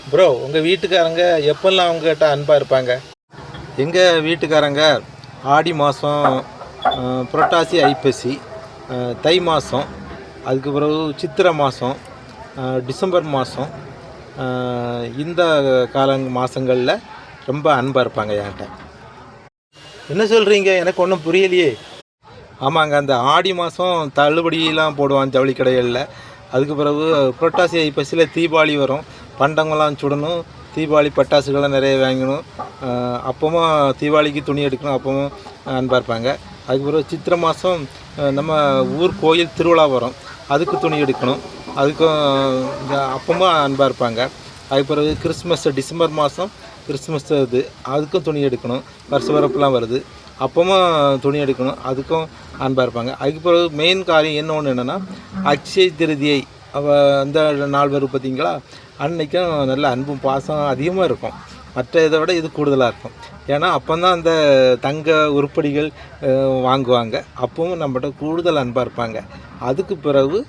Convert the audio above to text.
Bro, உங்கள் வீட்டுக்காரங்க எப்பெல்லாம் அவங்ககிட்ட அன்பாக இருப்பாங்க? எங்கள் வீட்டுக்காரங்க ஆடி மாதம், புரட்டாசி ஐப்பசி, தை மாதம், அதுக்கு பிறகு சித்திரை மாதம், டிசம்பர் மாதம், இந்த மாதங்களில் ரொம்ப அன்பாக இருப்பாங்க என்கிட்ட. என்ன சொல்கிறீங்க? எனக்கு ஒன்றும் புரியலையே. ஆமாங்க, அந்த ஆடி மாதம் தள்ளுபடியெலாம் போடுவான் ஜவுளி கடைகளில். அதுக்கு பிறகு புரட்டாசி ஐப்பசியில் தீபாவளி வரும், பண்டங்கள்லாம் சுடணும், தீபாவளி பட்டாசுகள்லாம் நிறைய வாங்கணும். அப்பவும் தீபாவளிக்கு துணி எடுக்கணும், அப்பவும் அன்பாக இருப்பாங்க. அதுக்கு பிறகு சித்திரை மாதம் நம்ம ஊர் கோயில் திருவிழா வரும், அதுக்கு துணி எடுக்கணும், அதுக்கும் அப்பவும் அன்பாக இருப்பாங்க. அதுக்கு பிறகு கிறிஸ்மஸ் டிசம்பர் மாதம் கிறிஸ்மஸ் அதுக்கும் துணி எடுக்கணும், வருஷ வரப்புலாம் வருது, அப்பவும் துணி எடுக்கணும், அதுக்கும் அன்பாக இருப்பாங்க. அதுக்கு பிறகு மெயின் காரியம் என்ன ஒன்று என்னென்னா, அக்ஷய திருதியை அந்த நாள் வரும் பார்த்தீங்களா, அன்றைக்கும் நல்ல அன்பும் பாசம் அதிகமாக இருக்கும். மற்ற இதை விட இது கூடுதலாக இருக்கும். ஏன்னா அப்போ தான் அந்த தங்க உருப்படிகள் வாங்குவாங்க, அப்பவும் நம்மகிட்ட கூடுதல் அன்பாக இருப்பாங்க. அதுக்கு பிறகு